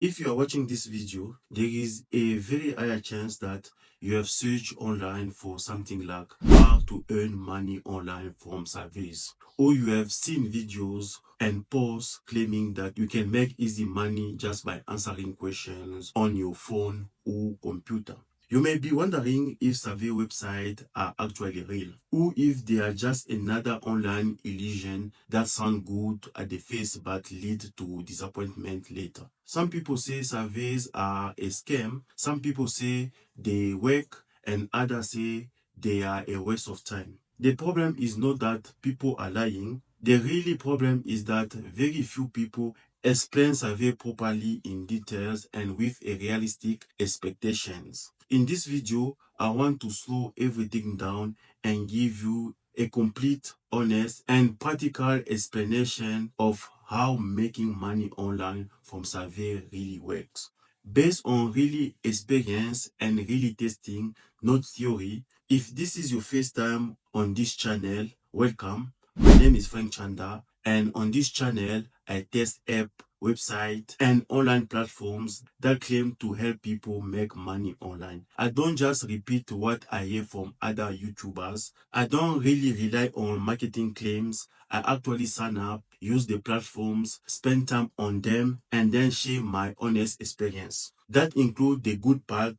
If you are watching this video, there is a very high chance that you have searched online for something like how to earn money online from surveys, or you have seen videos and posts claiming that you can make easy money just by answering questions on your phone or computer. You may be wondering if survey websites are actually real, or if they are just another online illusion that sound good at the face but lead to disappointment later. Some people say surveys are a scam, some people say they work, and others say they are a waste of time. The problem is not that people are lying. The really problem is that very few people explain survey properly in details and with a realistic expectations. In this video, I want to slow everything down and give you a complete, honest, and practical explanation of how making money online from survey really works. Based on really experience and really testing, not theory. If this is your first time on this channel, welcome. My name is Frank Chanda, and on this channel, I test app, website, and online platforms that claim to help people make money online. I don't just repeat what I hear from other YouTubers. I don't really rely on marketing claims. I actually sign up, use the platforms, spend time on them, and then share my honest experience. That includes the good part,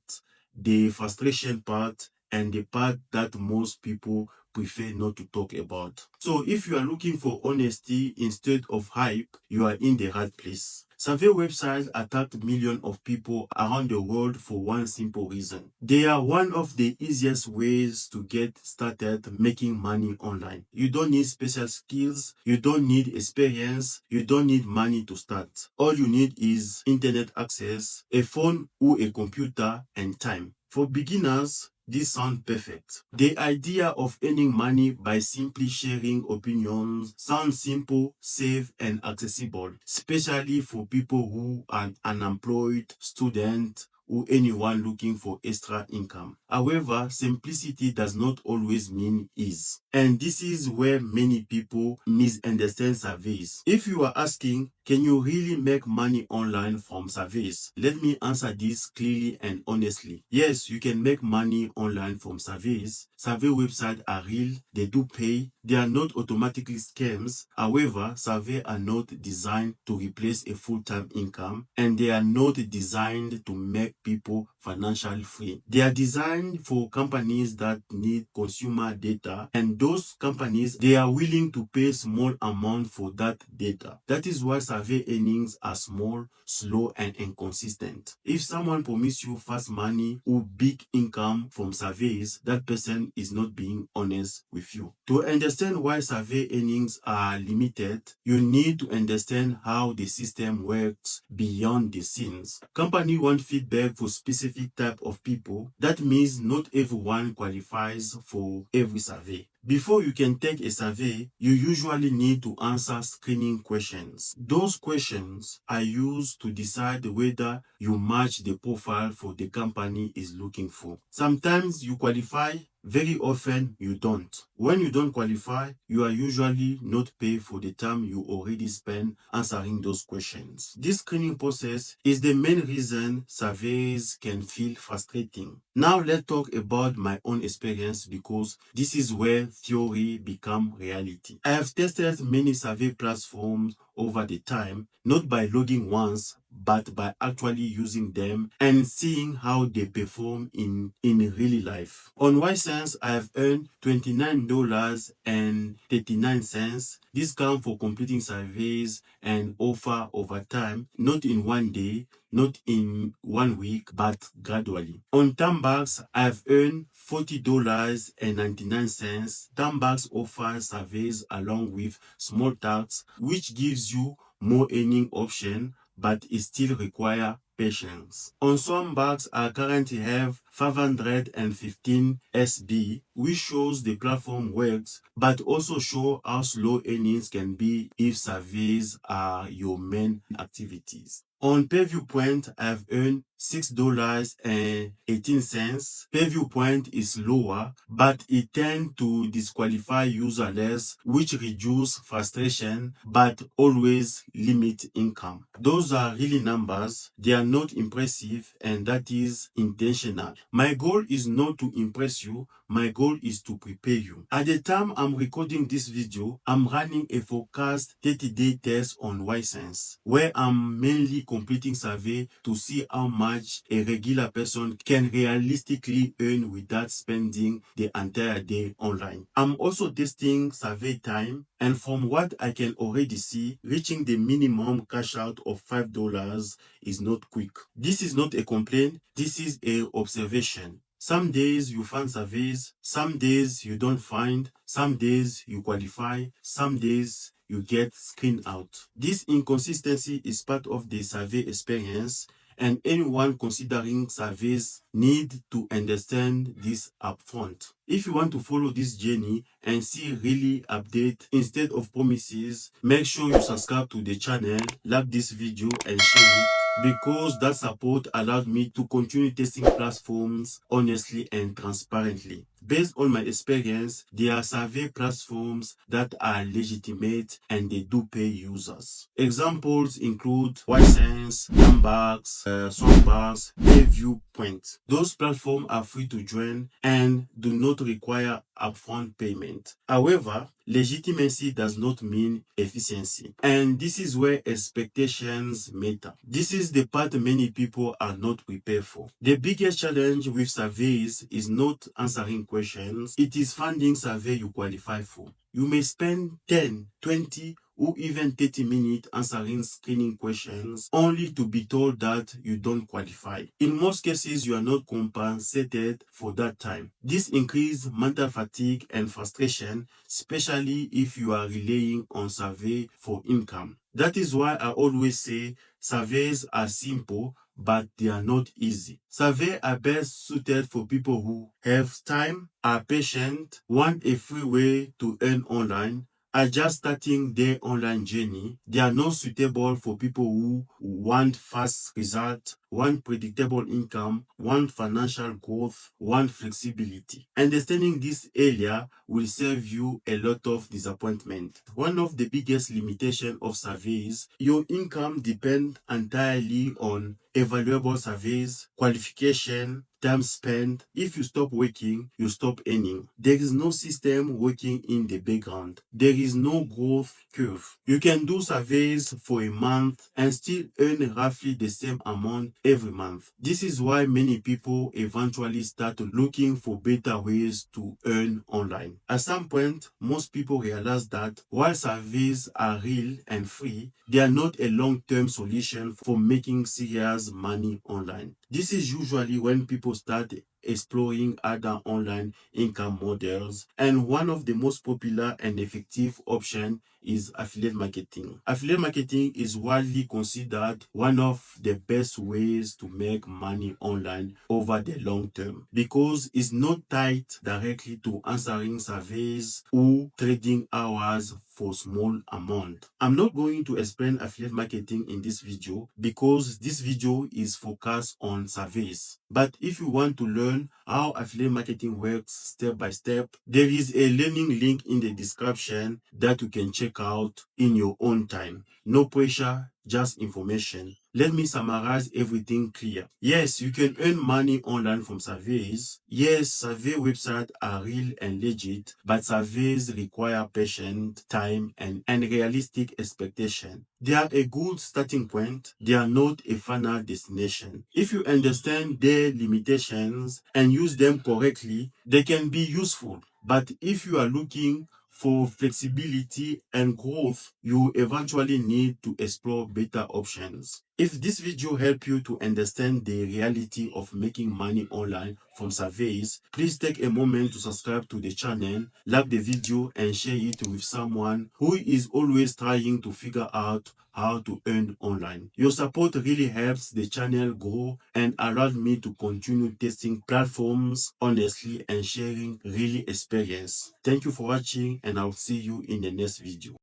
the frustration part, and the part that most people prefer not to talk about. So if you are looking for honesty instead of hype, you are in the right place. Survey websites attract millions of people around the world for one simple reason. They are one of the easiest ways to get started making money online. You don't need special skills, you don't need experience, you don't need money to start. All you need is internet access, a phone or a computer, and time. For beginners, this sounds perfect. The idea of earning money by simply sharing opinions sounds simple, safe, and accessible, especially for people who are unemployed, students, or anyone looking for extra income. However, simplicity does not always mean ease. And this is where many people misunderstand surveys. If you are asking, can you really make money online from surveys? Let me answer this clearly and honestly. Yes, you can make money online from surveys. Survey websites are real, they do pay, they are not automatically scams. However, surveys are not designed to replace a full-time income, and they are not designed to make people financially free. They are designed for companies that need consumer data, and those companies, they are willing to pay small amount for that data. That is why survey earnings are small, slow, and inconsistent. If someone promises you fast money or big income from surveys, that person is not being honest with you. To understand why survey earnings are limited, you need to understand how the system works beyond the scenes. Companies want feedback for specific type of people. That means not everyone qualifies for every survey. Before you can take a survey, you usually need to answer screening questions. Those questions are used to decide whether you match the profile for the company is looking for. Sometimes you qualify, very often you don't. When you don't qualify, you are usually not paid for the time you already spent answering those questions. This screening process is the main reason surveys can feel frustrating. Now let's talk about my own experience, because this is where theory becomes reality. I have tested many survey platforms over the time, not by logging once, but by actually using them and seeing how they perform in real life. On YSense, I have earned $29.39 discount for completing surveys and offer over time, not in one day, not in 1 week, but gradually. On Tambax, I have earned $40.99. Tambax offers surveys along with small tax, which gives you more earning option, but it still requires patience. On some bags, I currently have 515 SB, which shows the platform works, but also show how slow earnings can be if surveys are your main activities. On PayView Point, I have earned $6.18. Pay-view point is lower, but it tends to disqualify user less, which reduce frustration but always limit income. Those are really numbers. They are not impressive, and that is intentional. My goal is not to impress you. My goal is to prepare you. At the time I'm recording this video, I'm running a forecast 30-day test on Ysense, where I'm mainly completing survey to see how much a regular person can realistically earn without spending the entire day online. I'm also testing survey time, and from what I can already see, reaching the minimum cash out of $5 is not quick. This is not a complaint, this is a observation. Some days you find surveys, some days you don't find, some days you qualify, some days you get screened out. This inconsistency is part of the survey experience, and anyone considering surveys need to understand this upfront. If you want to follow this journey and see really update instead of promises, make sure you subscribe to the channel, like this video and share it, because that support allowed me to continue testing platforms honestly and transparently. Based on my experience, there are survey platforms that are legitimate and they do pay users. Examples include Ysense, Numbers, Soundbars, Payview Point. Those platforms are free to join and do not require upfront payment. However, legitimacy does not mean efficiency, and this is where expectations matter. This is the part many people are not prepared for. The biggest challenge with surveys is not answering questions, it is finding survey you qualify for. You may spend 10, 20, or even 30 minutes answering screening questions only to be told that you don't qualify. In most cases, you are not compensated for that time. This increases mental fatigue and frustration, especially if you are relying on survey for income. That is why I always say surveys are simple, but they are not easy. Surveys are best suited for people who have time, are patient, want a free way to earn online, are just starting their online journey. They are not suitable for people who want fast results, want predictable income, want financial growth, want flexibility. Understanding this area will save you a lot of disappointment. One of the biggest limitations of surveys, your income depends entirely on evaluable surveys, qualification, time spent. If you stop working, you stop earning. There is no system working in the background. There is no growth curve. You can do surveys for a month and still earn roughly the same amount every month. This is why many people eventually start looking for better ways to earn online. At some point, most people realize that while surveys are real and free, they are not a long-term solution for making serious money online. This is usually when people start exploring other online income models, and one of the most popular and effective options is affiliate marketing. Affiliate marketing is widely considered one of the best ways to make money online over the long term because it's not tied directly to answering surveys or trading hours for small amount. I'm not going to explain affiliate marketing in this video because this video is focused on surveys. But if you want to learn how affiliate marketing works step by step, there is a learning link in the description that you can check out in your own time. No pressure, just information. Let me summarize everything clear. Yes, you can earn money online from surveys. Yes, survey websites are real and legit, but surveys require patience, time, and realistic expectation. They are a good starting point. They are not a final destination. If you understand their limitations and use them correctly, they can be useful. But if you are looking for flexibility and growth, you eventually need to explore better options. If this video helped you to understand the reality of making money online from surveys, please take a moment to subscribe to the channel, like the video and share it with someone who is always trying to figure out how to earn online. Your support really helps the channel grow and allows me to continue testing platforms honestly and sharing real experience. Thank you for watching, and I'll see you in the next video.